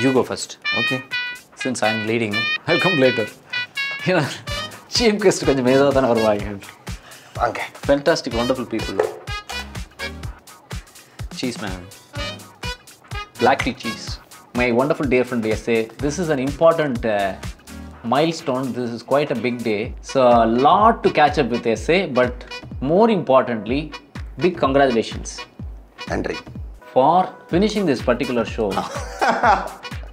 You go first. Okay. Since I'm leading, I'll come later. You know, chief guest கொஞ்சம் மேதா தான வருவாங்க. Okay. Fantastic, wonderful people. Cheese man. Black tea cheese. My wonderful dear friend SA. This is an important milestone. This is quite a big day. So a lot to catch up with SA, but more importantly, big congratulations. Nandri. For finishing this particular show.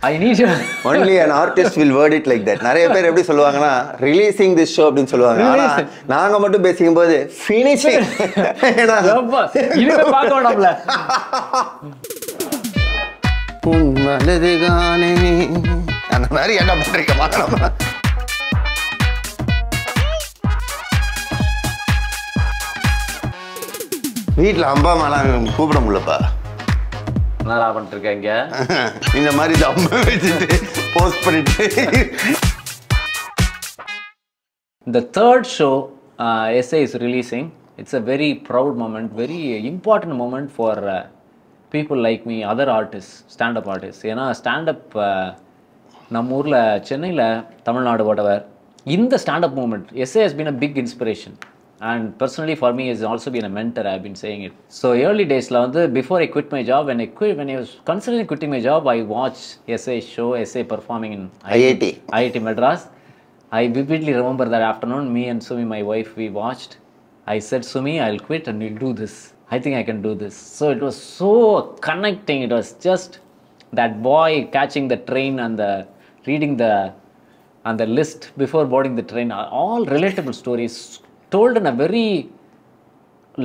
I need you. Only an artist will word it like that. நிறைய பேர் எப்படி சொல்லுவாங்கன்னா releasing this show அப்படினு சொல்லுவாங்க. ஆனா நாங்க மட்டும் பேசிக்கும்போது finishing. இனிமே பார்க்க வேண்டாம்ல. உன்னது காணே அந்த மாதிரி என்ன பண்றீங்க பார்க்கலாம். வீட்ல அம்மா அம்மாலாம் கூப்பிட முடியலப்பா. என்னடா பண்ணிட்டு இருக்கீங்க? இந்த மாதிரி தம் வச்சிட்டு போஸ்ட் பண்ணிட்டு. The third show SA is releasing. It's a very proud moment, very important moment for people like me, other artists, stand-up artists. ஏன்னா stand-up நம்ம ஊரில் சென்னையில் தமிழ்நாடு whatever. இந்த stand-up movement, SA has been a big inspiration. And personally for me has also been a mentor. I've been saying it. So early days la vandu before I quit my job, when I was considering quitting my job, I watched SA show, SA performing in IIT Madras. I vividly remember that afternoon, me and Sumi, my wife, we watched. I said, Sumi, I'll quit and we'll do this. I think I can do this. So it was so connecting. It was just that boy catching the train and reading the list before boarding the train. All relatable stories told in a very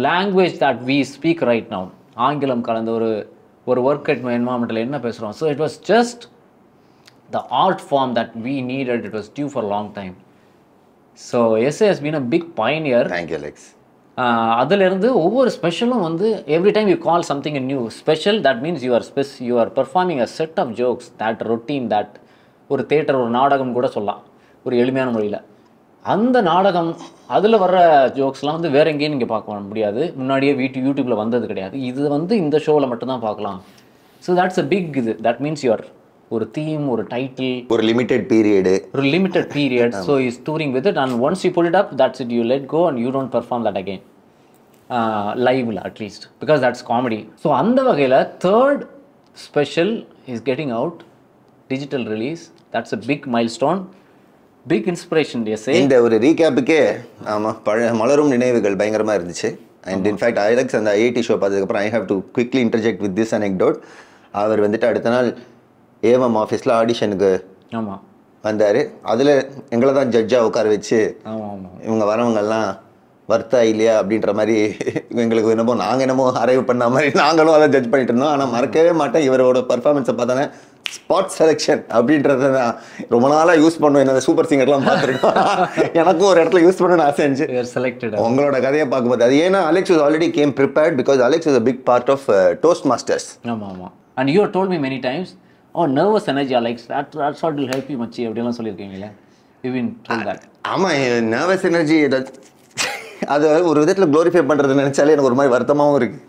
language that we speak right now. ஆங்கிலம் கலந்த ஒரு work environmentல என்ன பேசுறோம். So it was just the art form that we needed. It was due for a long time. So SA has been a big pioneer. Thank you, Alex. அதிலிருந்து ஒவ்வொரு ஸ்பெஷலும் வந்து every time you call something new special, that means you are performing a set of jokes, that routine, that ஒரு theatre ஒரு நாடகம் கூட சொல்லலாம் ஒரு எளிமையான மொழியில். அந்த நாடகம் அதில் வர்ற ஜோக்ஸ்லாம் வந்து வேற எங்கேயும் நீங்கள் பார்க்க முடியாது. முன்னாடியே யூடியூப்பில் வந்தது கிடையாது. இது வந்து இந்த ஷோவில் மட்டும்தான் பார்க்கலாம். ஸோ தட்ஸ் அ பிக் இது. தட் மீன்ஸ் யுவர் ஒரு தீம், ஒரு டைட்டில், ஒரு limited period. So is touring with it and once you pull it up, that's it. You let go and you don't perform that again லைவ்ல at least, because that's comedy. So அந்த வகையில் third special is getting out, digital release. That's a big milestone, big inspiration. இந்த ஒரு ரீகேப்புக்கே ஆமாம், மலரும் நினைவுகள் பயங்கரமாக இருந்துச்சு. அண்ட் இன்ஃபேக்ட் அலெக்ஸ் அந்த ஐஐடி ஷோ பார்த்ததுக்கப்புறம் I have to quickly interject with this anecdote. அவர் வந்துட்டு அடுத்த நாள் ஏவம் ஆஃபீஸில் ஆடிஷனுக்கு வந்தார். அதில் எங்களை தான் ஜட்ஜாக உட்கார வச்சு இவங்க வரவங்கெல்லாம் வர்த்தா இல்லையா அப்படின்ற மாதிரி எங்களுக்கு நாங்கள் அரைவ் பண்ண மாதிரி நாங்களும் அதை ஜட்ஜ் பண்ணிட்டு இருந்தோம். ஆனால் மறக்கவே மாட்டேன், இவரோட பர்ஃபார்மன்ஸை பார்த்தோன்னே ஸ்பாட் செலெக்ஷன் அப்படின்றத நான் ரொம்ப நாளாக யூஸ் பண்ணுவேன். என்ன சூப்பர் சிங்கர்லாம் பார்த்துருக்கோம், எனக்கும் ஒரு இடத்துல யூஸ் பண்ணணும்னு ஆசை இருந்துச்சு உங்களோட கதையை பார்க்கும்போது. அது ஏன்னா Alex was already game prepared because Alex is a big part of Toastmasters. ஆமாம். And you told me many times, nervous energy Alex, that's what will help you மச்சி அப்படிலாம் சொல்லியிருக்கீங்களே. ஆமாம், நர்வஸ் எனர்ஜி அது ஒரு விதத்தில் க்ளோரிஃபை பண்ணுறது நினச்சாலே எனக்கு ஒரு மாதிரி வருத்தமாகவும் இருக்குது.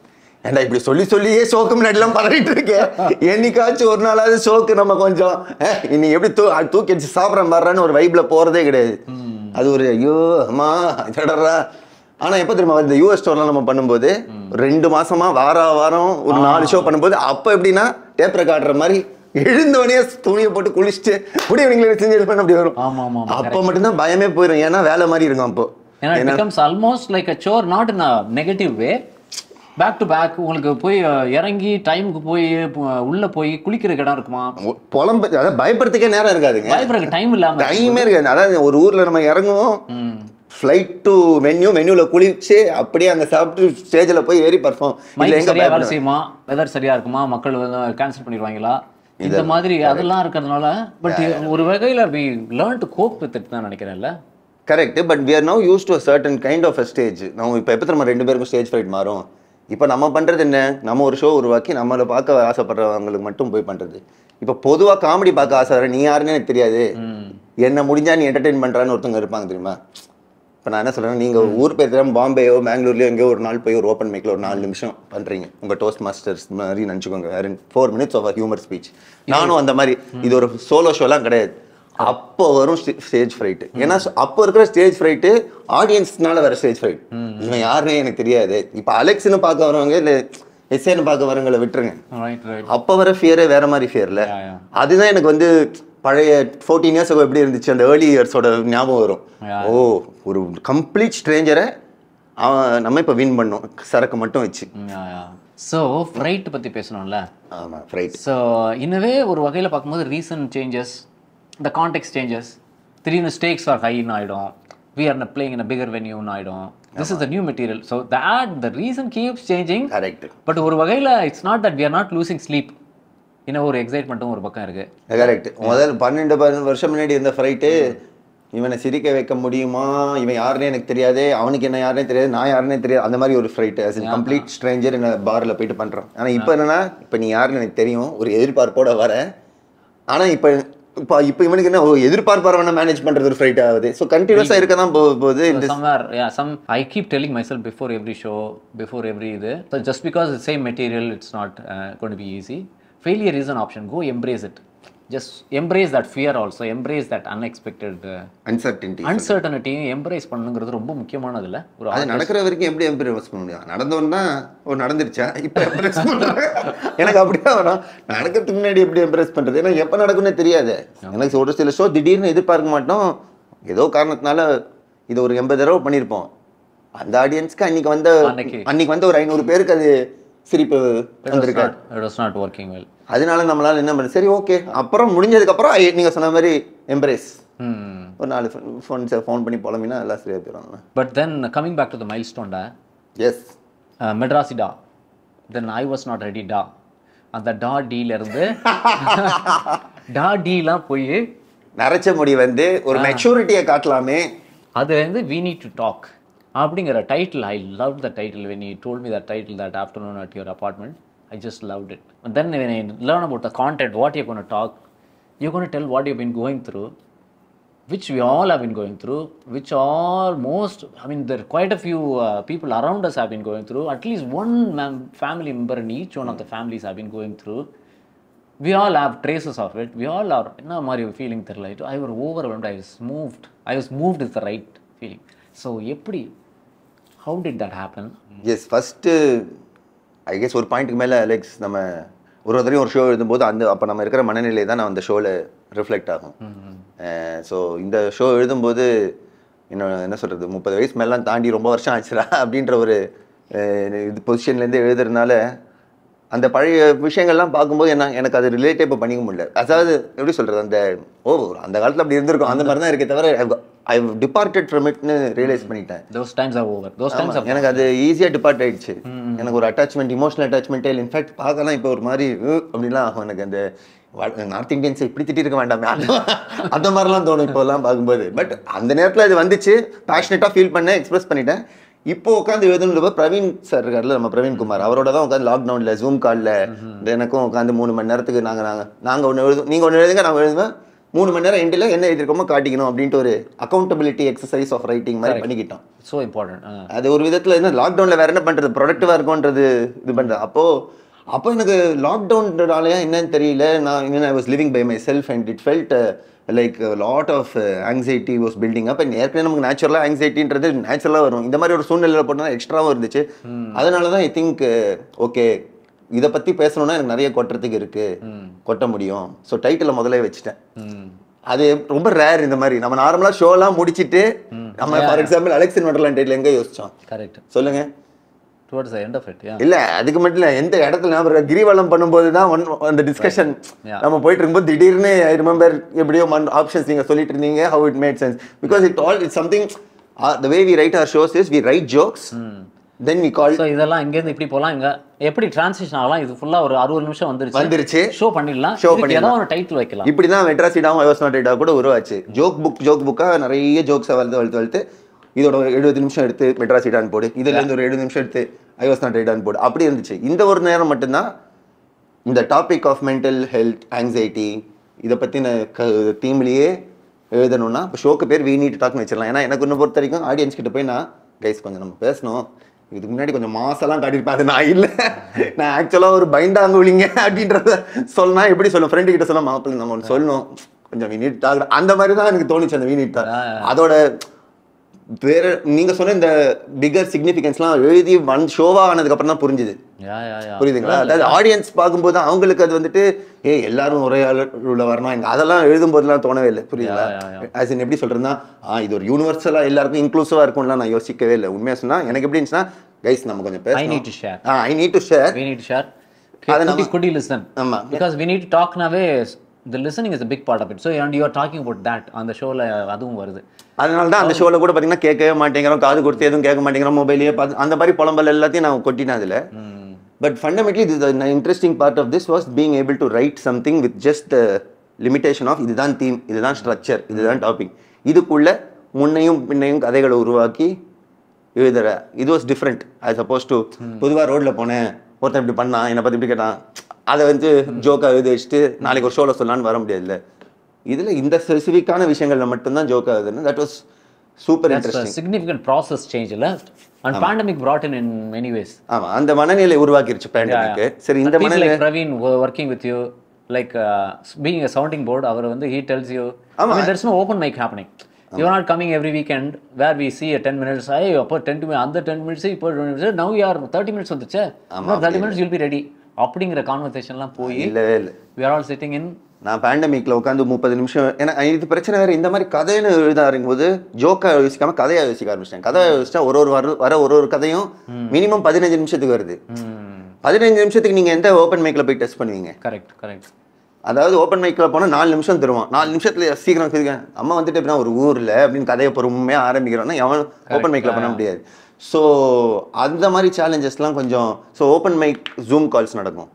ஏன்டா இப்படி சொல்லியே ஷோக்கு முன்னாடிலாம் பதறிட்டு இருக்கேன். என்னைக்காச்சும் ஒரு நாளாவது ஷோக்கு நம்ம கொஞ்சம் இன்னைக்கு எப்படி தூக்கி வச்சு சாப்பிட்றேன் வர்றான்னு ஒரு வைப்பில் போகிறதே கிடையாது. அது ஒரு ஐயோ அம்மா இதடா. ஆனால் எப்போ தெரியுமா, இந்த யூஎஸ் ஸ்டோர்லாம் நம்ம பண்ணும்போது 2 மாசமா வாரம் ஒரு 4 ஷோ பண்ணும்போது அப்போ எப்படின்னா டேப் ரெக்கார்டுற மாதிரி எழுந்தவனே துணியை போட்டு குளிச்சுட்டு குடி ஈவினிங்ல செஞ்சு எடுப்பேன் அப்படி வரும். அப்போ மட்டும்தான் பயமே போயிடும், ஏன்னா வேலை மாதிரி இருக்கும். அப்போ it becomes almost like a chore, not in a negative way. Back to back உங்களுக்கு போய் இறங்கி டைமுக்கு போய் உள்ள போய் குளிக்கிற இடம் இருக்குமா, அதாவது பயப்படுறதுக்கே நேரம் இருக்காதுங்க. பயப்படுறதுக்கு டைமே இருக்காது. அதாவது ஒரு ஊர்ல நம்ம இறங்குவோம், ஃப்ளைட் டு வென்யூல குளிச்சு அப்படியே அங்கே சாப்பிட்டு ஸ்டேஜில் போய் ஏறி பர்ஃபார்ம். சரியா வேலை செய்யுமா, வெதர் சரியா இருக்குமா, மக்கள் கேன்சல் பண்ணிடுவாங்களா, இந்த மாதிரி அதெல்லாம் இருக்கிறதுனால. பட் ஒரு வகையில் we learn to cope with it தான் நினைக்கிறேன்ல. Correct. But we are now used to a certain kind of a stage. நம்ம இப்போ எப்போ நம்ம 2 பேருக்கும் ஸ்டேஜ் ஃபைட் மாறும். இப்போ நம்ம பண்ணுறது என்ன, நம்ம ஒரு ஷோ உருவாக்கி நம்மளை பார்க்க ஆசைப்படுறவங்களுக்கு மட்டும் போய் பண்ணுறது. இப்போ பொதுவாக காமெடி பார்க்க ஆசைப்படுற நீ யாருன்னு எனக்கு தெரியாது, என்ன முடிஞ்சா நீ என்டர்டெயின் பண்ணுறான்னு ஒருத்தவங்க இருப்பாங்க தெரியுமா. இப்போ நான் என்ன சொல்கிறேன், நீங்கள் ஊர் பேர் தெரியாமல் பாம்பேயோ பெங்களூர்லையோ எங்கேயோ ஒரு நாள் போய் ஒரு ஓப்பன் மைக்கில் ஒரு 4 நிமிஷம் பண்ணுறீங்க, உங்கள் டோஸ்ட் மாஸ்டர்ஸ் மாதிரி நினச்சிக்கோங்க, 4 minutes ஆஃப் ஹியூமர் ஸ்பீச். நானும் அந்த மாதிரி, இது ஒரு சோலோ ஷோலாம் கிடையாது. அப்போ வரும் ஸ்டேஜ் ஃப்ரைட்டு. ஏன்னா அப்போ இருக்கிற ஸ்டேஜ் ஃப்ரைட்டு ஆடியன்ஸ்னால வர ஸ்டேஜ் ஃப்ரைட். இவன் யாருன்னே எனக்கு தெரியாது. இப்போ அலெக்ஸ்னு பார்க்க வரவங்க இல்லை எஸ்ஏன்னு பார்க்க வரவங்களை விட்டுருங்க, அப்போ வர ஃபியரே வேற மாதிரி ஃபியர்ல. அதுதான் எனக்கு வந்து பழைய 14 years ago எப்படி இருந்துச்சு அந்த ஏர்லி இயர்ஸோட ஞாபகம் வரும். ஓ, ஒரு கம்ப்ளீட் ஸ்ட்ரேஞ்சரை நம்ம இப்போ வின் பண்ணோம் சரக்கு மட்டும் வச்சு. ஸோ ஃப்ரைட் பற்றி பேசணும்ல. ஆமாம், ஃப்ரைட். ஸோ இன்னவே ஒரு வகையில் பார்க்கும்போது recent changes, the context changes, திடீர்னு stakes are high ஆயிடும், we are playing in a bigger venue ஆயிடும், this is the new material, so the reason keeps changing. Correct. But ஒரு வகையில் it's not that we are not losing sleep, இன்னும் ஒரு எக்ஸைட்மெண்ட்டும் ஒரு பக்கம் இருக்கு. கரெக்ட். முதல் 12 வருஷம் முன்னாடி இருந்த ஃப்ரைட்டு, இவனை சிரிக்க வைக்க முடியுமா, இவன் யாருன்னே எனக்கு தெரியாது, அவனுக்கு என்ன யாருன்னே தெரியாது, நான் யாருன்னே தெரியாது, அந்த மாதிரி ஒரு freight, as in complete Stranger என்ன பாரில் போயிட்டு பண்ணுறான். ஆனால் இப்போ என்னன்னா, இப்போ நீ யாருன்னு எனக்கு தெரியும், ஒரு எதிர்பார்ப்போட வர. ஆனால் இப்போ இவனுக்கு என்ன எதிர்பார்ப்பார மேனேஜ் பண்றது ஒரு ஃப்ரைட் ஆகுது. ஸோ கண்டினியூஸாக இருக்க தான் போகுது. I keep telling myself before every show, before every இது, so just because it's same material, it's not going to be easy. Failure is an option. Go embrace it. Just embrace that fear also. Embrace that unexpected uncertainty. Embrace பண்ணுங்கிறது ரொம்ப முக்கியமானது இல்லை. அது நடக்கிற வரைக்கும் எப்படி embrace பண்ண முடியும்? நடந்தோன்னா நடந்துருச்சா, இப்போ எம்ப்ரேஸ் பண்ணுறேன். எனக்கு அப்படியே வரும். நடக்கிறதுக்கு முன்னாடி எப்படி எம்ப்ரேஸ் பண்ணுறது? ஏன்னா எப்போ நடக்கும்னே தெரியாது. எனக்கு ஒரு சில ஷோ திடீர்னு எதிர்பார்க்க மாட்டோம், ஏதோ காரணத்தினால இது ஒரு 80 தடவை பண்ணியிருப்போம். அந்த ஆடியன்ஸ்க்கு அன்னைக்கு வந்து ஒரு 500 பேருக்கு அது சிரிப்பு வந்திருக்காரு. It was not working well. அதனால நம்மளால என்ன பண்ண, சரி ஓகே, அப்புறம் முடிஞ்சதுக்கப்புறம் நீங்கள் சொன்ன மாதிரி எம்ப்ரேஸ். ஒரு 4 ஃப்ரெண்ட்ஸை ஃபோன் பண்ணி புலம்பினா எல்லாம் சரியாக போயிடுவாங்க. But then coming back to the மைல் ஸ்டோன்டா, எஸ், மெட்ராசி டா, then I was not ready டா, அந்த டா டீலேருந்து டா டீலாம் போய் நரைச்ச முடி வந்து ஒரு மெச்சூரிட்டியை காட்டலாமே, அதுலேருந்து வி நீட் டு டாக் அப்படிங்கிற title. I love the title. when you told me that title that afternoon at your apartment, I just loved it. And then when I learn about the content, what you're going to talk, you're going to tell what you've been going through, which we all have been going through, which almost, I mean, there are quite a few people around us have been going through. At least one family member in each one of the families have been going through. We all have traces of it. We all are, என்ன மாதிரி feeling தெரியல. I was overwhelmed. I was moved is the right feeling. So எப்படி, how did that happen? Yes, first I guess ஒரு பாயிண்ட்டுக்கு மேலே Alex, நம்ம ஒரு தடவையும் ஒரு ஷோ எழுதும்போது அப்போ நம்ம இருக்கிற மனநிலை தான் நான் அந்த ஷோவில் ரிஃப்ளெக்ட் ஆகும். ஸோ இந்த ஷோ எழுதும்போது என்ன சொல்கிறது, 30 வயசு மேலாம் தாண்டி ரொம்ப வருஷம் ஆச்சுடா அப்படின்ற ஒரு இது பொசிஷன்லேருந்து எழுதுறதுனால அந்த பழைய விஷயங்கள்லாம் பார்க்கும்போது எனக்கு அது ரிலேட்டே இப்போ பண்ணிக்க முடியல. அதாவது எப்படி சொல்கிறது, அந்த காலத்தில் அப்படி இருந்திருக்கும், அந்த மாதிரி தான் இருக்கே தவிர I departed from itனு ரியலைஸ் பண்ணிட்டேன். Those times are over. எனக்கு அது ஈஸியாக டிபார்ட் ஆயிடுச்சு. எனக்கு ஒரு அட்டாச்மெண்ட், இமோஷனல் அட்டாச்மெண்ட்டே இல்லை. இன்ஃபேக்ட் பார்க்கலாம் இப்போ ஒரு மாதிரி அப்படிலாம் ஆகும். எனக்கு அந்த நார்த் இந்தியன்ஸை இப்படி திட்டி இருக்க வேண்டாமே அந்த மாதிரிலாம் தோணும் இப்போலாம் பார்க்கும்போது. பட் அந்த நேரத்தில் அது வந்துச்சு, பேஷனேட்டாக ஃபீல் பண்ணேன், எக்ஸ்பிரஸ் பண்ணிட்டேன். இப்போ உட்காந்து எழுதுனப்போ பிரவீன் சார் இருக்கார்ல, நம்ம பிரவீன் குமார், அவரோட தான் உட்காந்து லாக்டவுனில் ஜூம் காலில் எனக்கும் உட்காந்து 3 மணி நேரத்துக்கு நாங்கள் ஒன்று எழுதும், நீங்கள் ஒன்று எழுதுங்க, நான் எழுதுவேன், 3 மணி நேரம் எண்டில் என்ன எழுதிருக்கோமோ காட்டிக்கணும் அப்படின்ட்டு ஒரு அக்கௌண்டபிலிட்டி எக்ஸசைஸ் ஆஃப் ரைட்டிங் மாதிரி பண்ணிக்கிட்டோம். So important. அது ஒரு விதத்தில் என்ன, லாக்டவுனில் வேறு என்ன பண்ணுறது, ப்ரொடக்டிவாக இருக்கும்ன்றது இது பண்ணுறது. அப்போ எனக்கு லாக்டவுன்றாலையா என்னன்னு தெரியல, I was living by myself and it felt like a lot of anxiety was building up. and ஏற்கனவே நமக்கு நேச்சுரலாக ஆங்ஸைட்டின்றது நேச்சுரலாக வரும், இந்த மாதிரி ஒரு சூழ்நிலையில் போட்டால் எக்ஸ்ட்ராவும் இருந்துச்சு. அதனால தான் ஐ திங்க் ஓகே, இதை பற்றி பேசணுன்னா எனக்கு நிறைய கொட்டுறதுக்கு இருக்குது, கொட்ட முடியும். ஸோ டைட்டில் முதலே வச்சுட்டேன். அது ரொம்ப ரேர். இந்த மாதிரி நம்ம நார்மலாக ஷோலாம் முடிச்சுட்டு நம்ம for example Alex wonderland title எங்கே யோசிச்சோம்? கரெக்ட், சொல்லுங்க. Towards the end of it. இல்லை அதுக்கு மட்டும் இல்லை, எந்த இடத்துல நம்ம கிரிவலம் பண்ணும்போது தான் அந்த டிஸ்கஷன் நம்ம போயிட்டு இருக்கும்போது திடீர்னு ஐ ரிமெம்பர் எப்படியோ ஆப்ஷன்ஸ் நீங்கள் சொல்லிட்டு இருந்தீங்க, how it made sense, because it's something the way we write our shows is we write jokes, then we call. So இதெல்லாம் இங்கேருந்து இப்படி போகலாம், இங்கே எப்படி டிரான்சிஷன் ஆகலாம், இது ஃபுல்லாக ஒரு 60 நிமிஷம் வந்துருச்சு, ஷோ பண்ணிடலாம், ஏதாவது ஒரு டைட்டில் வைக்கலாம். இப்படி தான் மெட்ராசிடாவும் ஐ வாஸ் நாட் ரெடி கூட உருவாச்சு. ஜோக் புக்காக நிறைய ஜோக்ஸை வளர்த்து இதோட 70 நிமிஷம் எடுத்து மெட்ராசிடான்னு போடு, இதுலேருந்து ஒரு 70 நிமிஷம் எடுத்து ஐ வாஸ் நாட் ரெடின்னு போடு, அப்படி இருந்துச்சு. இந்த ஒரு நேரம் மட்டும்தான் இந்த topic of mental health, anxiety இதை பற்றின தீம்லேயே எழுதணும்னா இப்போ ஷோக்கு பேர் வி நீட் டாக்னு வச்சிடலாம். ஏன்னா எனக்கு இன்னும் பொறுத்த வரைக்கும் ஆடியன்ஸ் கிட்ட போய் நான் கைஸ் கொஞ்சம் நம்ம பேசணும், இதுக்கு முன்னாடி கொஞ்சம் மாசெல்லாம் காட்டியிருப்பேன், அது நான் இல்லை, நான் ஆக்சுவலாக ஒரு பைண்டாங்குலிங்க அப்படின்றத சொல்லலாம். எப்படி சொல்லும் ஃப்ரெண்டு கிட்ட சொல்ல மாப்பிள்ளை நம்ம ஒன்று சொல்லணும், கொஞ்சம் வி நீட் டாக், அந்த மாதிரி தான் எனக்கு தோணுச்சு அந்த வி நீட் டாக். அதோட வேற நீங்க சொன்ன இந்த பிகர் சிக்னிஃபிகன்ஸ்லாம் எழுதி ஷோவா ஆனதுக்கு அப்புறம் தான் புரிஞ்சுது. புரியுதுங்களா? அதாவது ஆடியன்ஸ் பார்க்கும்போது அவங்களுக்கு அது வந்துட்டு எல்லாரும் ஒரே உள்ள வரணும், எனக்கு அதெல்லாம் எழுதும் போதெல்லாம் தோணவே இல்லை. புரியுதுங்களா? ஆஸ் இன் எப்படி சொல்றேன்னா இது ஒரு யூனிவர்சலா எல்லாருக்கும் இன்க்ளூசிவா இருக்கும்லாம் நான் யோசிக்கவே இல்லை. உண்மையா சொன்னா எனக்கு எப்படி இருந்துச்சுன்னா கைஸ் நம்ம கொஞ்சம் பேசணும், I need to share could you listen? Because we need to talk naவே the listening is a big part of it. So and you are talking about that on the show la அதுவும் வருது. அதனால தான் அந்த ஷோவில் கூட பார்த்தீங்கன்னா கேட்கவே மாட்டேங்கிறோம், காது கொடுத்து எதுவும் கேட்க மாட்டேங்கிறோம், மொபைலே பார்த்து அந்த மாதிரி புலம்பல் எல்லாத்தையும் நான் கொட்டினேன் அதில். But fundamentally the interesting part of this was being able to write something with just the limitation of இதுதான் தீம், இதுதான் ஸ்ட்ரக்சர், இதுதான் டாபிக், இதுக்குள்ள முன்னையும் பின்னையும் கதைகளை உருவாக்கி எழுதுற. இது was different as opposed to பொதுவாக ரோட்டில் போனேன் ஒருத்தன் இப்படி பண்ணான் என்னை பற்றி இப்படி கேட்டான் அதை வந்து ஜோக்காக எழுதி வச்சுட்டு நாளைக்கு ஒரு ஷோவில் சொல்லலான்னு வர முடியாதுல்ல. இதில் இந்த ஸ்பெசிஃபிக்கான விஷயங்களில் மட்டும்தான் ஜோக் ஆகுதுன்னு that was super interesting. Significant process change இல்ல and pandemic brought in many ways. ஆமா அந்த மனநிலை உருவாக்கிருச்சு பேண்டமிக். சரி இந்த மனநிலை Praveen working with you like being a sounding board அவர் வந்து he tells you I mean there's no open mic happening. You are not coming every weekend where we see a 10 minutes hey அப்போ 10 minutes அந்த 10 minutes இப்போ 20 minutes now you are 30 minutes வந்துச்சு 30 minutes you'll be ready அப்படிங்கிற கான்வர்சேஷன்லாம் போய் இல்லை இல்லை we are all sitting in. நான் பேண்டமிக்ல உட்காந்து 30 நிமிஷம் ஏன்னா இது பிரச்சனை வேறு. இந்த மாதிரி கதைன்னு எழுத ஆரம்பிக்கும்போது ஜோக்காக யோசிக்காம கதையாக யோசிக்க ஆரம்பிச்சிட்டேன். கதையாக யோசிச்சா ஒரு கதையும் மினிமம் 15 நிமிஷத்துக்கு வருது. 15 நிமிஷத்துக்கு நீங்கள் எந்த ஓப்பன் மைக்கில் போய் டெஸ்ட் பண்ணுவீங்க? கரெக்ட். அதாவது ஓப்பன் மைக்கில் போனால் 4 நிமிஷம் தருவான், 4 நிமிஷத்துல சீக்கிரம் சீக்கிரம் அம்மா வந்துட்டு எப்படின்னா ஒரு ஊரில் அப்படின்னு கதையை பொறுமையாக ஆரம்பிக்கிறோன்னா எவன் ஓப்பன் மைக்கில் பண்ண முடியாது. ஸோ அந்த மாதிரி சேலஞ்சஸ்லாம் கொஞ்சம். So open mic Zoom calls நடக்கும்.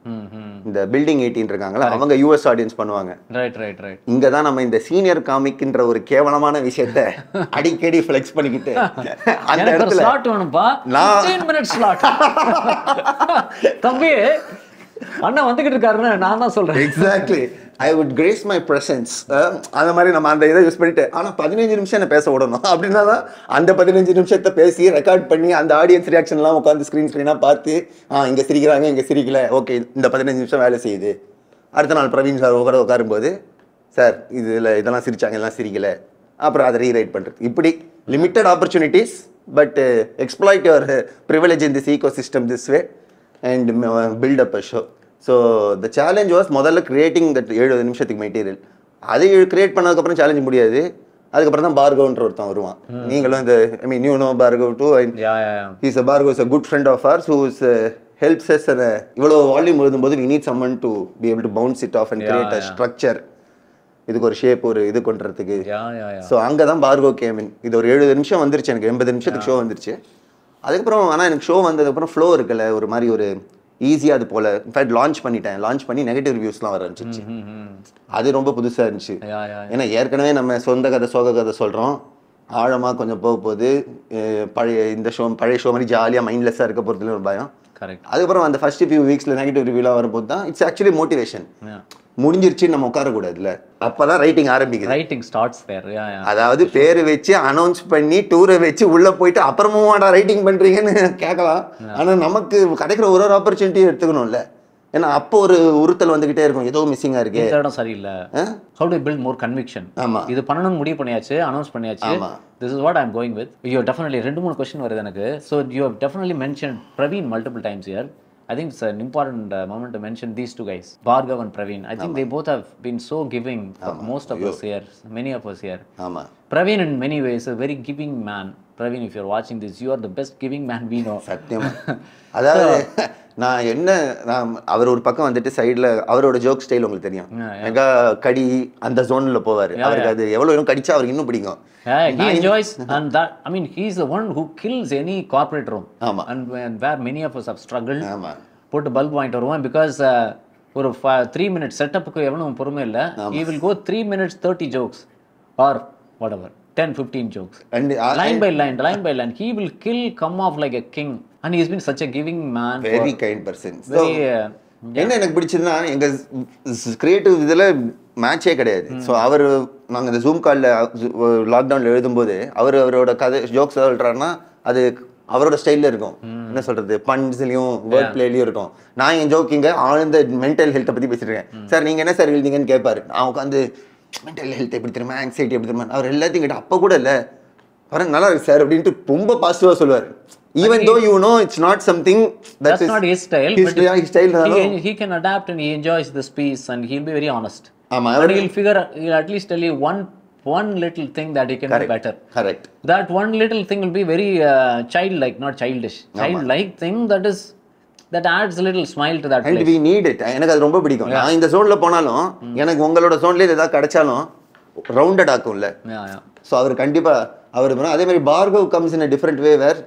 இந்த பில்டிங் 18 இருக்காங்களா அவங்க யூஎஸ் ஆடியன்ஸ் பண்ணுவாங்க. ரைட் இங்கே தான் நம்ம இந்த சீனியர் காமிக்ன்ற ஒரு கேவலமான விஷயத்த அடிக்கடி ஃப்ளெக்ஸ் பண்ணிக்கிட்டு அந்த இடத்துல ஸ்லாட் வேணும்பா 15 மினிட்ஸ் ஸ்லாட் தம்பி அண்ணா வந்துகிட்டு இருக்காருன்னு நான் தான் சொல்றேன். Exactly I would grace my presence. அந்த மாதிரி நம்ம அந்த இதை யூஸ் பண்ணிட்டு ஆனால் 15 நிமிஷம் என்ன பேச விடணும் அப்படின்னா தான் அந்த 15 நிமிஷத்தை பேசி ரெக்கார்ட் பண்ணி அந்த ஆடியன்ஸ் ரியாக்ஷன்லாம் உட்காந்து ஸ்க்ரீனாக பார்த்து இங்கே சிரிக்கிறாங்க இங்கே சிரிக்கல ஓகே இந்த 15 நிமிஷம் வேலை செய்யுது. அடுத்த நாள் பிரவீன் சார் உட்காரும்போது சார் இதெல்லாம் சிரிச்சாங்க இதெல்லாம் சிரிக்கல அப்புறம் அதை ரீரைட் பண்ணுறது. இப்படி limited opportunities but exploit your privilege in this ego system this way and build up a show. So the challenge was முதல்ல creating that 7 நிமிஷத்துக்கு மெட்டீரியல். அது கிரியேட் பண்ணதுக்கப்புறம் சேலஞ்ச் முடியாது. அதுக்கப்புறம் தான் பார்கவ்ன்ற ஒருத்தன் வருவான். நீங்களும் இந்த I mean you know Bhargav too. He's a Bhargav is a good friend of ours who helps us. இவ்வளோ வால்யூம் எழுதும்போது we need someone to be able to bounce it off and create a structure. இதுக்கு ஒரு shape ஒரு இது கொண்டுறதுக்கு. So அங்கே தான் Bhargav game இன். இது ஒரு 7 நிமிஷம் வந்துருச்சு எனக்கு 80 நிமிஷத்துக்கு ஷோ வந்துருச்சு. அதுக்கப்புறம் ஆனால் எனக்கு ஷோ வந்ததுக்கப்புறம் ஃப்ளோ இருக்குல்ல ஒரு மாதிரி ஒரு ஈஸியாக அது போல் இன்ஃபேக்ட் லான்ச் பண்ணி நெகட்டிவ் ரிவ்யூஸ்லாம் வர ஆரம்பிச்சிச்சு. அது ரொம்ப புதுசாக இருந்துச்சு. ஏன்னா ஏற்கனவே நம்ம சொந்த கதை சோக கதை சொல்கிறோம், ஆழமாக கொஞ்சம் போகும்போது பழைய ஷோ மாதிரி ஜாலியாக மைண்ட்லெஸ்ஸாக இருக்க போகிறதுல ஒரு பயம். கரெக்ட். அதுக்கப்புறம் அந்த ஃபர்ஸ்ட் ஃபியூ வீக்ஸில் நெகட்டிவ் ரிவ்யூலாம் வரும்போது தான் இட்ஸ் ஆக்சுவலி மோட்டிவேஷன். முடிஞ்சிருச்சு நம்ம உட்காரக்கூடாதுல்ல, அப்பதான் ரைட்டிங் ஆரம்பிக்குது. Writing starts there. அதாவது பேரு வச்சு அனௌன்ஸ் பண்ணி டூரை வச்சு உள்ள போயிட்டு அப்புறமாடா ரைட்டிங் பண்றீங்கன்னு கேட்கலாம். ஆனா நமக்கு கிடைக்கிற ஒரு ஆப்பர்ச்சுனிட்டியும் எடுத்துக்கணும்ல. ஏன்னா அப்போ ஒரு உறுத்தல் வந்துகிட்டே இருக்கும், ஏதோ மிஸ்ஸிங்கா இருக்கு, இடம் சரியில்லை. How to build more conviction. இது பண்ணணும்னு முடிவு பண்ணியாச்சு, அனௌன்ஸ் பண்ணியாச்சு. This is what I'm going with. You have definitely 2-3 question வருது எனக்கு. So you have definitely mentioned Praveen multiple times here. I think it's an important moment to mention these two guys, Bhargav and Praveen. I think they both have been so giving for most of us here, many of us here. Praveen in many ways a very giving man. Praveen, if you're watching this, you are the best giving man we know. சத்தியமா. அதாவது நான் அவர் ஒரு பக்கம் வந்துட்டு சைடில் அவரோட joke style உங்களுக்கு தெரியும், மெகா கடி அந்த ஜோன்ல போவார். அவருக்கு அது எவ்வளோ கடிச்சா அவருக்கு இன்னும் பிடிக்கும். He enjoys and that I mean he is the one who kills any corporate room. And where many of us have struggled. Put a bulb point வருவான் because ஒரு 3 minutes செட்டப்புக்கு எவ்வளவு பொறுமை இல்லை. He will go 3 minutes 30 jokes or whatever 10-15 jokes and line by line he will come off like a king. And he has been such a giving man, very kind person. என்ன எனக்கு பிடிச்சதுன்னா எங்க creative இதில் மேட்சே கிடையாது. So அவர் நாங்கள் இந்த zoom காலில் லாக்டவுனில் எழுதும்போது அவரோட கதை ஜோக்ஸ் சொல்கிறாருன்னா அது அவரோட ஸ்டைலில் இருக்கும். என்ன சொல்கிறது, பன்ஸ்லையும் வேர்ட் பிளேலையும் இருக்கும். நான் என் ஜோக்கிங்க ஆழ்ந்த மென்டல் ஹெல்த்தை பற்றி பேசியிருக்கேன். சார் நீங்கள் என்ன சார் எழுதிங்கன்னு கேட்பாரு. நான் உட்காந்து மென்டல் ஹெல்த் எப்படி தெரியுமா, ஆங்ஸைட்டி எப்படி தெரியுமா, அவர் எல்லாத்தையும் கேட்டு அப்போ கூட இல்லை பரவாயில்ல நல்லா இருக்கு சார் அப்படின்ட்டு ரொம்ப பாசிட்டிவாக சொல்லுவார். Even though you know it's not something that's not his style, his style he can adapt and he enjoys this piece and he'll be very honest. But he'll at least tell you one little thing that he can do better. Correct. That one little thing will be very childlike, not childish. Childlike thing that adds a little smile to that and place. We need it. எனக்கு அது ரொம்ப பிடிக்கும். நான் இந்த ஜோன்ல போனாலும் எனக்கு உங்களோட ஜோன்ல ஏதாவது கிடைச்சாலும் ரவுண்டட் ஆக்கும்ல. சோ அவர் கண்டிப்பா அவர் அதே மாதிரி Bhargav comes in a different way where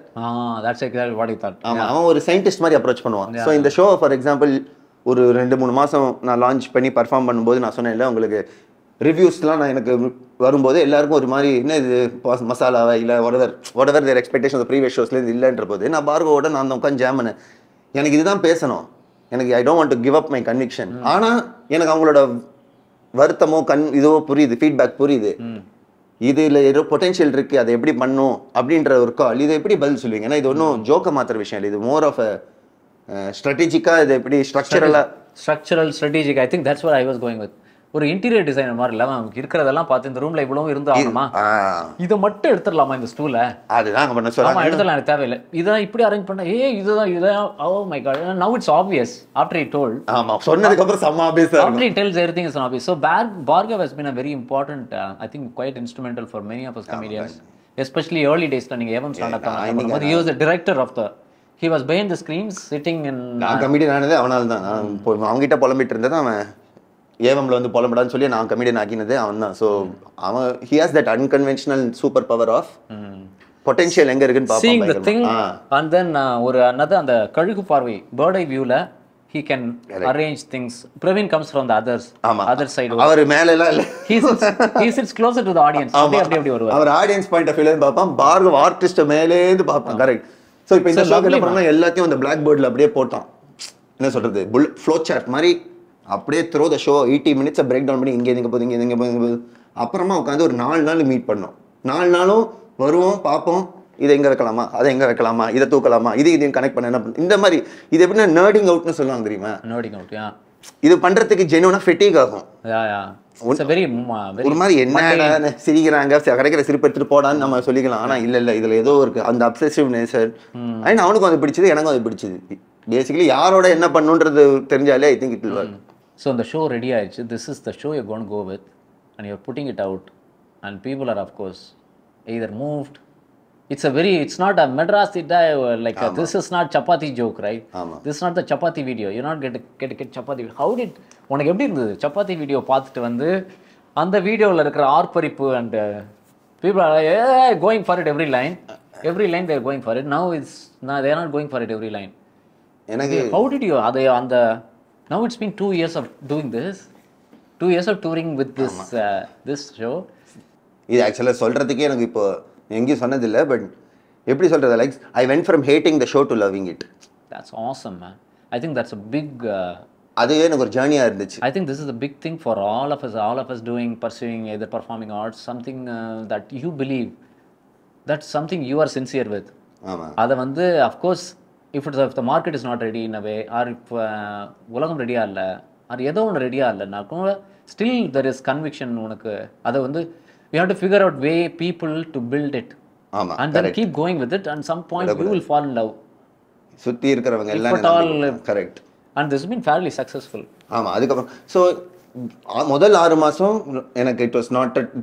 that's exactly what he thought. அவன் ஒரு சயின்டிஸ்ட் மாதிரி அப்ரோச் பண்ணுவான். ஸோ இந்த ஷோ ஃபார் எக்ஸாம்பிள் ஒரு 2-3 மாதம் நான் லான்ச் பண்ணி பர்ஃபார்ம் பண்ணும்போது நான் சொன்னேன் இல்லை உங்களுக்கு ரிவ்யூஸ்லாம் நான் எனக்கு வரும்போது எல்லாருக்கும் ஒரு மாதிரி என்ன இது மசாலாவா இல்லை whatever their expectation of the previous ஷோஸ்லேருந்து இல்லைன்ற போது நான் பார்கவோட நான் அந்த உட்காந்து ஜாம் பண்ணேன். எனக்கு இதுதான் பேசணும், எனக்கு I don't want to give up my conviction. ஆனால் எனக்கு அவங்களோட வருத்தமோ இதுவோ புரியுது, ஃபீட்பேக் புரியுது, இதுல ஏதோ பொட்டன்ஷியல் இருக்கு, அதை எப்படி பண்ணும் அப்படின்ற ஒரு கால். இது எப்படி பதில் சொல்லுவீங்க? ஏன்னா இது ஒன்றும் ஜோக்க மாத்திர விஷயம் இல்லை, இது மோர் ஆஃப் ஸ்ட்ராட்டஜிக்கா, இது எப்படி structural strategic. I think that's what I was going with. ஒரு இன்டீரியர் டிசைனர் மாதிரி இல்லை, நமக்கு இருக்கிறதெல்லாம் பார்த்து இந்த ரூம்ல இவ்வளவு இருந்து ஆகணுமா, இதை மட்டும் எடுத்துடலாமா இந்த ஸ்டூல, அதுதான் எடுத்துடலாம், எனக்கு தேவையில்லை, இதான் இப்படி அரேஞ்ச் பண்ண, இதுதான் oh my God, now it's obvious after he told. ஆமா, சொன்னதுக்கு அப்புறம் செம்ம obvious. After he tells everything is obvious. So Bhargav has been a very important, I think quite instrumental for many of us comedians, especially early days ல நீங்க ஏவம் stand up பண்ணும்போது he was the director of the, he was behind the screens sitting in. நான் comedian ஆனதே அவனால தான். அவங்க கிட்ட புலம்பிட்டு இருந்தது அவன் ஏவம்ல வந்து புலம்படான்னு சொல்லி நான் கமெடியன் ஆக்கினதே அவன் தான். ஸோ அவன் he has that unconventional super power of potential எங்க இருக்குன்னு பாப்போம். Seeing the thing and then ஒரு another அந்த கழுகு பார்வை bird eye viewல he can arrange things. Praveen comes from the other side. அவர் மேல எல்லாம் இல்ல, he sits closer to the audience. அப்படி வருவார். அவர் ஆடியன்ஸ் பாயிண்ட் ஆஃப் வியூல பாப்பான், பார்கவ் ஆர்டிஸ்ட் மேலே இருந்து பாப்பான். கரெக்ட். சோ இப்போ இந்த ஷோக்கு என்ன பண்ணா எல்லாத்தையும் அந்த பிளாக் போர்ட்ல அப்படியே போட்டான். என்ன சொல்றது, ஃப்ளோ சார்ட் மாதிரி அப்படியே through the show 80 minutes break down பண்ணி இங்கே போகுது. அப்புறமா உட்காந்து ஒரு 4 நாள் மீட் பண்ணோம். 4 நாளும் வருவோம், பார்ப்போம், இதை எங்கே வைக்கலாமா, அதை எங்கே வைக்கலாமா, இதை தூக்கலாமா, இதையும் கனெக்ட் பண்ண என்ன பண்ண, இந்த மாதிரி. இது எப்படின்னா நர்டிங் அவுட்னு சொல்லுவாங்க தெரியுமா? நர்டிங் அவுட். இது பண்றதுக்கு ஜெனுவனா ஃபெட்டிக் ஆகும். ஒரு மாதிரி என்ன சிரிக்கிறாங்க, கிடைக்கிற சிரிப்பு எடுத்துட்டு போடான்னு நம்ம சொல்லிக்கலாம். ஆனா இல்ல இதுல ஏதோ இருக்கு, அந்த அப்சசிவ் நேச்சர். அண்ட் அவனுக்கும் அது பிடிச்சது, எனக்கும் அது பிடிச்சது. பேசிக்கலி யாரோட என்ன பண்ணுன்றது தெரிஞ்சாலே I think it will work. So இந்த ஷோ ரெடி ஆயிடுச்சு. This is the show you gonna go with and you're putting it out and people are of course either moved. It's not a Madras like this is not chapati joke, right? This is not the chapati video. You're not get chapati. How did உனக்கு எப்படி இருந்தது chapati video பார்த்துட்டு வந்து அந்த வீடியோவில் இருக்கிற ஆர்ப்பரிப்பு and people are going for it every line they are going for it. Now they are not going for it every line. எனக்கு how did you அந்த now it's been 2 years of doing this, 2 years of touring with this show. இது ஆக்சுவலாக சொல்கிறதுக்கே எனக்கு இப்போ எங்கேயும் சொன்னதில்லை, but எப்படி சொல்கிறது, like I went from hating the show to loving it. That's awesome, man. I think that's a big அதுவே எனக்கு ஒரு ஜர்னியாக இருந்துச்சு. I think this is a big thing for all of us pursuing either performing arts, something that you believe, that's something you are sincere with. ஆமாம், அதை வந்து of course if the market is not ready in a way, or if உலகம் ரெடியாக இல்லை, or ஏதோ ஒன்று ரெடியாக இல்லைனாக்கும் still there is conviction உனக்கு. அதை வந்து you have to figure out way people to build it. ஆமாம், and then keep going with it, and some point you will fall in love. சுற்றி இருக்கிறவங்க எல்லாம் correct. and this has been fairly successful. ஆமாம், அதுக்கப்புறம் so முதல் 6 மாதம் எனக்கு it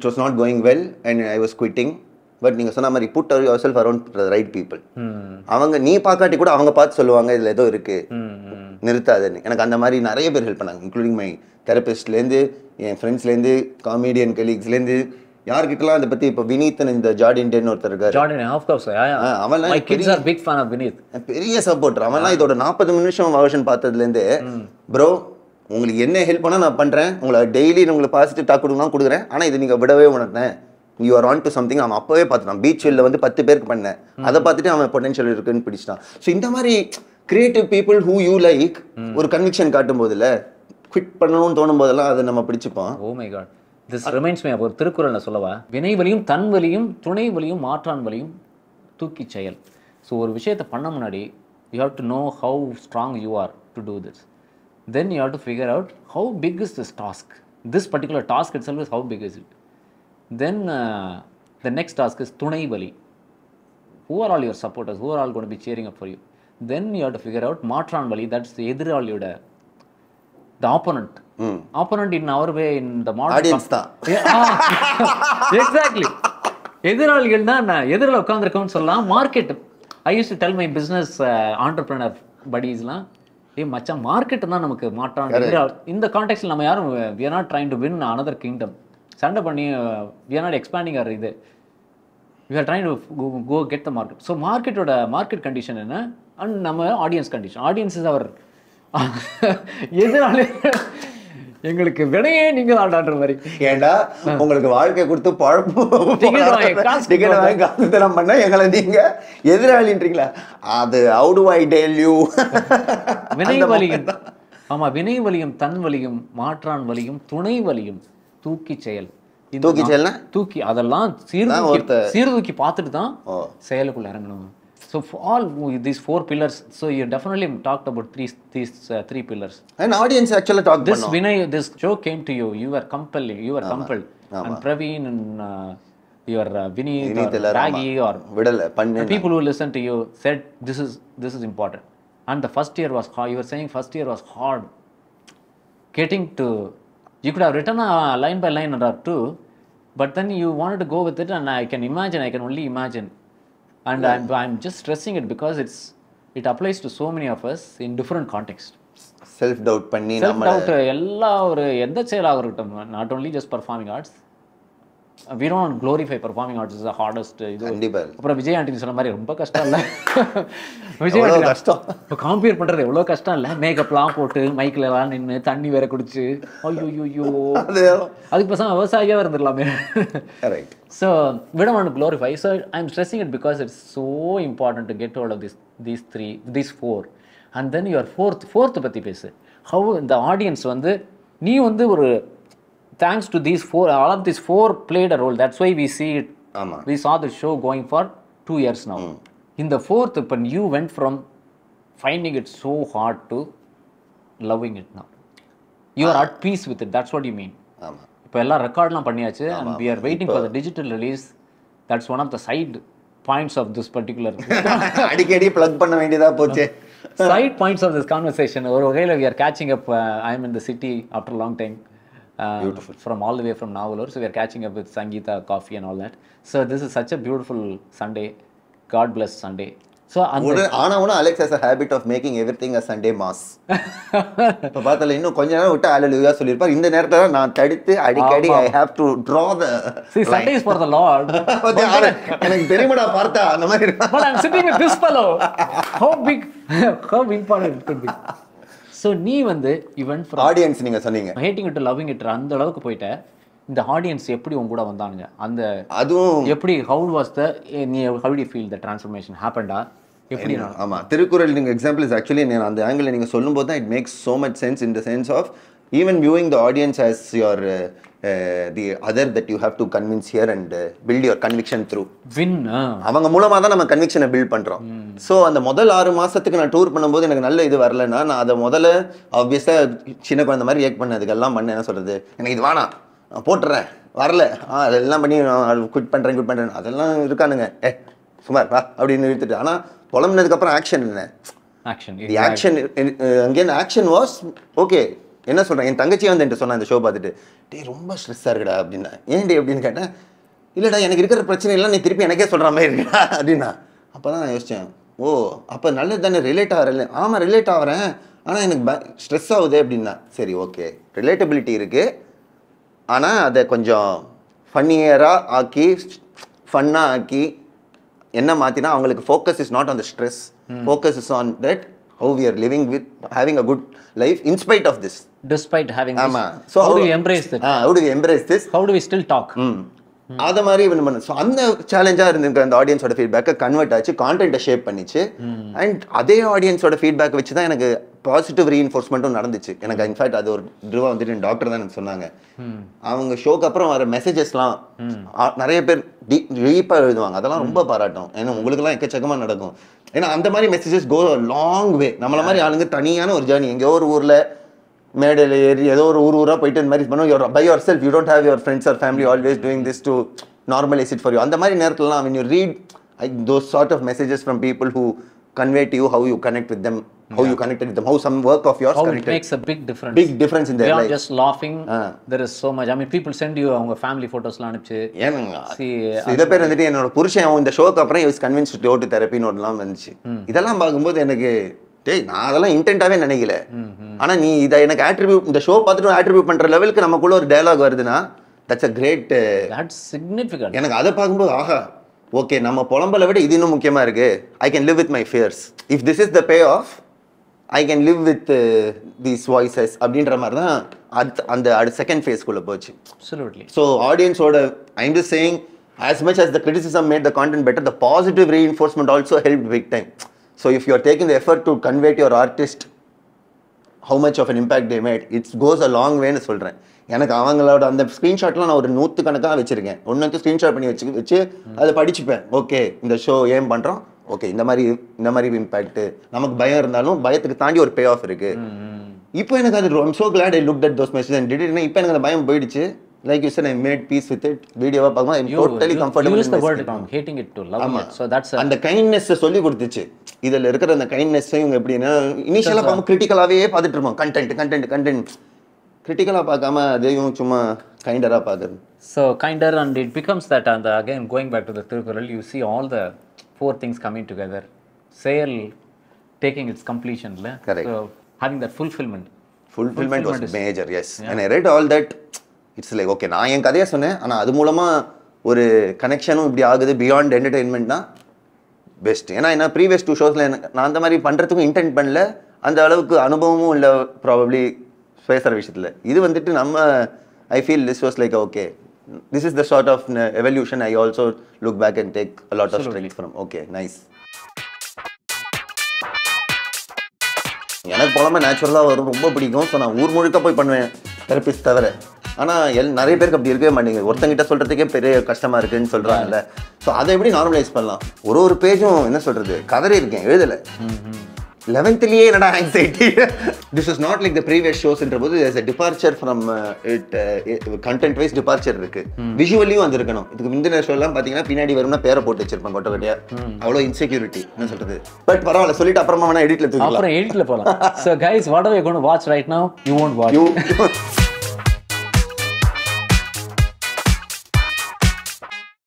was not going well and I was quitting. But நீங்கள் சொன்ன மாதிரி put yourself around the right people. அவங்க நீ பார்க்காட்டி கூட அவங்க பார்த்து சொல்லுவாங்க இதில் ஏதோ இருக்கு, நிறுத்தாதுன்னு. எனக்கு அந்த மாதிரி நிறைய பேர் ஹெல்ப் பண்ணாங்க, இன்க்ளூடிங் மை தெரபிஸ்ட்லேருந்து, என் ஃப்ரெண்ட்ஸ்லேருந்து, காமெடியன் கலீக்ஸ்லேருந்து, யார்கிட்டலாம் அதை பற்றி. இப்போ வினீத் இந்த ஜார்டின் ஒருத்தர் இருக்காரு, அவன்லாம் பெரிய சப்போர்ட்டர். அவன்லாம் இதோட 40 நிமிஷம் வெர்ஷன் பார்த்ததுலேருந்து, ப்ரோ உங்களுக்கு என்ன ஹெல்ப் பண்ணால் நான் பண்ணுறேன், உங்களை டெய்லி உங்களுக்கு பாசிட்டிவ் டாக் கொடுக்குறேன், ஆனால் இது நீங்கள் விடவே உணர்ந்தேன், you are on to something. அவன் அப்போவே பார்த்துட்டான். பீச் வெளில வந்து 10 பேருக்கு பண்ணேன், அதை பார்த்துட்டு அவன் பொட்டன்ஷியல் இருக்குன்னு பிடிச்சிட்டான். ஸோ இந்த மாதிரி creative people who you like ஒரு கன்விக்ஷன் காட்டும் போதில் குவிட் பண்ணணும்னு தோணும் போதெல்லாம் அதை நம்ம பிடிச்சிப்போம். Oh my God, this reminds me ஒரு திருக்குறளில் சொல்லவா, வினை வலியும் தன் வலியும் துணை வலியும் மாற்றான் வலியும் தூக்கி செயல். ஸோ ஒரு விஷயத்தை பண்ண முன்னாடி you have to know how strong you are to do this. Then you have to figure out how big is this task. This particular task itself is how big is it. Then the next task is Tunai Vali. Who are all your supporters? Who are all going to be cheering up for you? Then you have to figure out Matran Vali. That's the Ediraliyoda, the opponent. Opponent in our way in the modern audience da. Exactly. எதிராளிகள் தான் எதிரில் உட்காந்துருக்கோம்னு சொல்லலாம். Market, I use to tell my business entrepreneur buddiesலாம், மச்சான் market தான் நமக்கு மாற்றான். இந்த கான்டெக்ட்ல நம்ம யாரும் we are not trying to win another kingdom. சண்டை பண்ணி we are not expanding our இது, we are trying to go get the market. So market condition என்ன, அண்ட் நம்ம ஆடியன்ஸ் கண்டிஷன். ஆடியன்ஸ் இஸ் அவர் எதிராளி. எங்களுக்கு வினையே நீங்க ஆடாடுற மாதிரி. ஏண்டா உங்களுக்கு வாழ்க்கை கொடுத்து பழப்பு டிக்கெட் வாங்கி காசுதெல்லாம் பண்ண எங்களை நீங்க எதிராளின்றீங்களா? அது how do I tell you? வினை வலியும், ஆமா, வினை வலியும் தன் வலியும் மாற்றான் வலியும் துணை வலியும் தூக்கி செயல். தூக்கி செயல்னா தூக்கி அதெல்லாம் சீர்தூக்கி பார்த்துட்டு தான் செயலுக்குள்ள இறங்கணும். So for all these 4 pillars, so you definitely talked about these 3 pillars. And audience actually talked this Vinay, this show came to you, you were compelled, and Praveen and your Vineet or Ragi or people who listened to you said this is important. And the first year was hard. You were saying first year was hard. Getting to, you could have written a line by line or two, but then you wanted to go with it, and I can only imagine. And I'm just stressing it because it applies to so many of us in different contexts. Self doubt பண்ணி எல்லா ஒரு எந்த செயலாக இருக்கட்டும், not only just performing arts. We don't glorify performing arts is the hardest. இது அப்புறம் Vijay aunty சொன்ன மாதிரி ரொம்ப கஷ்டம் இல்லை. விஜய் ஆண்டி கஷ்டம் இப்போ கம்பேர் பண்ணுறது எவ்வளோ கஷ்டம் இல்லை. மேக்கப்லாம் போட்டு மைக்கில் எல்லாம் நின்று தண்ணி வேற குடிச்சு ஐயோ அதுக்கு பசங்க விவசாயியாக இருந்துடலாமே. So we don't want to glorify. So I'm stressing it because it's so important to get hold of these 4. And then your fourth பற்றி பேசு. How the audience வந்து நீ வந்து ஒரு thanks to these 4, all of these 4 played a role. That's why we see it. We saw the show going for 2 years now. In the 4th, when you went from finding it so hard to loving it now, you are at peace with it. That's what you mean. இப்போ எல்லாம் ரெக்கார்ட்லாம் பண்ணியாச்சு, and we are waiting for the digital release. That's one of the side points of this particular. அடிக்கடி plug பண்ண வேண்டியதா போச்சு. Side points of this conversation. ஒரு வகையில் we are catching up. I am in the city after a long time. Beautiful. From all the way from Navalur. So we are catching up with Sangeeta, coffee and all that. So this is such a beautiful Sunday. God bless Sunday. So ஆனா Alex has a habit of making everything a Sunday mass. இப்ப பார்த்தல இன்னும் கொஞ்ச நேரம் விட்டு ஹalleluya சொல்லிருப்பார். இந்த நேரத்துல நான் தடுத்து அடிக்கடி I have to draw the See Sunday is for the Lord. எனக்கு தெரியுமாடா பார்த்தா அந்த மாதிரி. But I'm sitting with this fellow. How important it could be. So நீ வந்து ஈவன் ஆடியன்ஸ் நீங்க சொன்னீங்க ஹேட்டிங் இட் லவ்விங் இட் அந்த அளவுக்கு போயிட்ட. இந்த ஆடியன்ஸ் எப்படி உங்க கூட வந்தானுங்க, அந்த அதுவும் எப்படி how was the how to feel the transformation ஹேப்பன்டா எப்படி? ஆமா, திருக்குறள் நீங்க எக்ஸாம்பிள் இஸ் ஆக்சுவலி அந்த ஆங்கிள் நீங்க சொல்லும்போது தான் it makes so much sense in the sense of even viewing the audience as your the other that you have to convince here and build your conviction through win. அவங்க மூலமா தான் நம்ம கன்விக்ஷனை build பண்றோம். So அந்த முதல் 6 மாசத்துக்கு நான் tour பண்ணும்போது எனக்கு நல்ல இது வரலன்னா நான் அதை முதல்ல ஆப்வியஸா சின்ன குழந்தை மாதிரி ரியாக்ட் பண்ணதுக்கெல்லாம் பண்ண என்ன சொல்றது, எனக்கு இது வேணாம் நான் போட்டுறேன் வரல அதெல்லாம் பண்ணி குட் பண்றேன் அதெல்லாம் இருக்கானுங்க சுமார் வா அப்படின்னு நிறுத்திட்டு. ஆனா புலம்புனதுக்கு அப்புறம் ஆக்ஷன் என்ன, ஆக்ஷன் அங்கேன் ஆக்ஷன் வாஸ் ஓகே. என்ன சொல்கிறேன், என் தங்கச்சி வந்து என்கிட்ட சொன்னா இந்த ஷோ பார்த்துட்டு, டே ரொம்ப ஸ்ட்ரெஸ்ஸாக இருக்குடா அப்படின்னா. ஏன்டி அப்படின்னு கேட்டேன். இல்லைடா எனக்கு இருக்கிற பிரச்சனை எல்லாம் நீ திருப்பி எனக்கே சொல்கிற மாதிரி இருக்குடா அப்படின்னா. அப்போ தான் நான் யோசித்தேன், ஓ அப்போ நல்லது தானே ரிலேட் ஆகிறேன். ஆமாம் ரிலேட் ஆகிறேன், ஆனால் எனக்கு ஸ்ட்ரெஸ் ஆகுது அப்படின்னா. சரி ஓகே ரிலேட்டபிலிட்டி இருக்குது, ஆனால் அதை கொஞ்சம் ஃபன்னியராக ஆக்கி ஃபன்னாக ஆக்கி என்ன மாற்றினா அவங்களுக்கு focus is not on the stress, focus is on that how we are living with having a good life in spite of this, despite having this. So how do we embrace that? How do we embrace this? How do we still talk அதை மாதிரி இவன் பண்ண. So அந்த சேலஞ்சாக இருந்திருக்கு அந்த ஆடியன்ஸோட ஃபீட்பேக்கை convert ஆச்சு, கான்டென்ட்டை ஷேப் பண்ணிச்சு. அண்ட் அதே ஆடியன்ஸோட ஃபீட்பேக் வச்சு தான் எனக்கு பாசிட்டிவ் ரீஇன்ஃபோர்ஸ்மெண்ட்டும் நடந்துச்சு. எனக்கு இன்ஃபேக்ட் அது ஒரு இதுவாக வந்துட்டு டாக்டர் தான் எனக்கு சொன்னாங்க. அவங்க ஷோக்கு அப்புறம் வர மெசேஜஸ்லாம் நிறைய பேர் டீப்பாக எழுதுவாங்க, அதெல்லாம் ரொம்ப பாராட்டும். ஏன்னா உங்களுக்குலாம் எக்கச்சக்கமாக நடக்கும். ஏன்னா அந்த மாதிரி மெசேஜஸ் கோ லாங் வே. நம்மள மாதிரி ஆளுங்க தனியான ஒரு ஜேர்னி, எங்கேயோ ஒரு ஊரில் மேடையில் ஏறி ஏதோ ஒரு ஊராக போயிட்டு இந்த மாதிரி பண்ணுவோம். You're by yourself, you don't have your friends or family always doing this to normalise it for you. அந்த மாதிரி நேரத்துலலாம் when you read those sort of messages from people who convey to you how you connect with them, how you connected with them, how some work of yours connected. It makes a big difference in their life. Beyond just laughing, there is so much. I mean, people send you அவங்க family photos அனுப்பிச்சு. சில பேர் வந்துட்டு என்னோட புருஷன் இந்த ஷோக்கு அப்புறம் is convinced to go to therapy நோட்லாம் வந்துச்சு. இதெல்லாம் பார்க்கும்போது எனக்கு டேய், நான் அதெல்லாம் இன்டென்ட்டாவே நினைக்கல. ஆனா நீ இதை எனக்கு ஆட்ரிபியூட், இந்த ஷோ பார்த்துட்டு ஆட்ரிபியூட் பண்ற லெவலுக்கு நமக்குள்ள ஒரு டயலாக் வருதுன்னா that's a great, that's significant. எனக்கு அதை பார்க்கும்போது ஆஹா, ஓகே, நம்ம புலம்பலை விட இது இன்னும் முக்கியமா இருக்கு. I can live with my fears. If this is the payoff, I can live with these voices அப்படின்ற மாதிரி தான் அந்த செகண்ட் ஃபேஸ்க்குள்ள போச்சு. Absolutely. So ஆடியன்ஸோட, I'm just saying, as much as the criticism made the content better, the positive reinforcement also helped big time. So if you are taking the effort to convey to your artist how much of an impact they made, it goes a long way ன்னு சொல்கிறேன். எனக்கு அவங்களோட அந்த ஸ்க்ரீன்ஷாட்லாம் நான் ஒரு 100 கணக்காக வச்சுருக்கேன். ஒன்று ஸ்க்ரீன்ஷாட் பண்ணி வச்சு அதை படிச்சுப்பேன். ஓகே, இந்த ஷோ ஏன் பண்ணுறோம், ஓகே இந்த மாதிரி இம்பேக்ட்டு, நமக்கு பயம் இருந்தாலும் பயத்துக்கு தாண்டி ஒரு பே ஆஃப் இருக்குது. இப்போ எனக்கு அது I'm so glad I looked at those messages and did it. இப்போ எனக்கு அந்த பயம் போயிடுச்சு. Like you said, I made peace with it. Videoவா பார்க்கும்போது I'm totally comfortable. You use the word from hating it to loving it. So that's அந்த kindness சொல்லி கொடுத்துச்சு. இதில் இருக்கிற அந்த கைண்ட்னஸ் இவங்க எப்படின்னா இனிஷியலாக பார்க்கும் கிரிட்டிக்கலாகவே பார்த்துட்டு இருப்போம். கண்டென்ட் கிரிட்டிக்கலாக பார்க்காம அதையும் சும்மா கைண்டராக பார்க்குறது. So kinder, and it becomes that, and again going back to the Thirukural, you see all the 4 things coming together. Sale taking its completion. Correct. So having that fulfillment was major, yes. Yeah. And I read all that. It's like okay, நான் என் கதையை சொன்னேன், ஆனால் அது மூலமாக ஒரு கனெக்ஷனும் இப்படி ஆகுது beyond என்டர்டெயின்மெண்ட்னா best. ஏன்னா என்ன ப்ரீவியஸ் 2 ஷோஸில் நான் அந்த மாதிரி பண்ணுறதுக்கும் இன்டென்ட் பண்ணல, அந்த அளவுக்கு அனுபவமும் இல்லை ப்ராபப்ளி பேசுகிற விஷயத்தில். இது வந்துட்டு நம்ம I feel this was like okay, this is the sort of evolution. I also look back and take a lot of strength from. Okay, nice. எனக்கு புலமை நேச்சுரலாக வரும், ரொம்ப பிடிக்கும். ஸோ நான் ஊர் முழுக்க போய் பண்ணுவேன் தெரப்பிஸ்ட் தவிர. ஆனால் நிறைய பேருக்கு அப்படி இருக்கவே மாட்டேங்குது. ஒருத்தங்கிட்ட சொல்கிறதுக்கே பெரிய கஷ்டமாக இருக்குன்னு சொல்கிறாங்கல்ல. ஸோ அதை எப்படி நார்மலைஸ் பண்ணலாம்? ஒரு பேஜும் என்ன சொல்கிறது கதறி இருக்கேன், எழுதலை. 11th என்னடா anxiety. This is not like the previous ஷோஸ்ன்ற போது there's a departure from it, content wise departure இருக்கு. விஷுவலியும் வந்து இருக்கணும். இதுக்கு முந்தின ஷோலாம் பார்த்தீங்கன்னா பின்னாடி வரும்னா பேரை போட்டு வச்சிருப்பாங்க கொட்டை கொட்டையா, அவ்வளோ இன்செக்யூரிட்டி என்ன சொல்றது. பட் பரவாயில்ல, சொல்லிட்டு அப்புறமா வேணா எடிட்ல தூக்கலாம். அப்புறம் எடிட்ல போகலாம். So guys, what are we going to watch right now? You won't watch.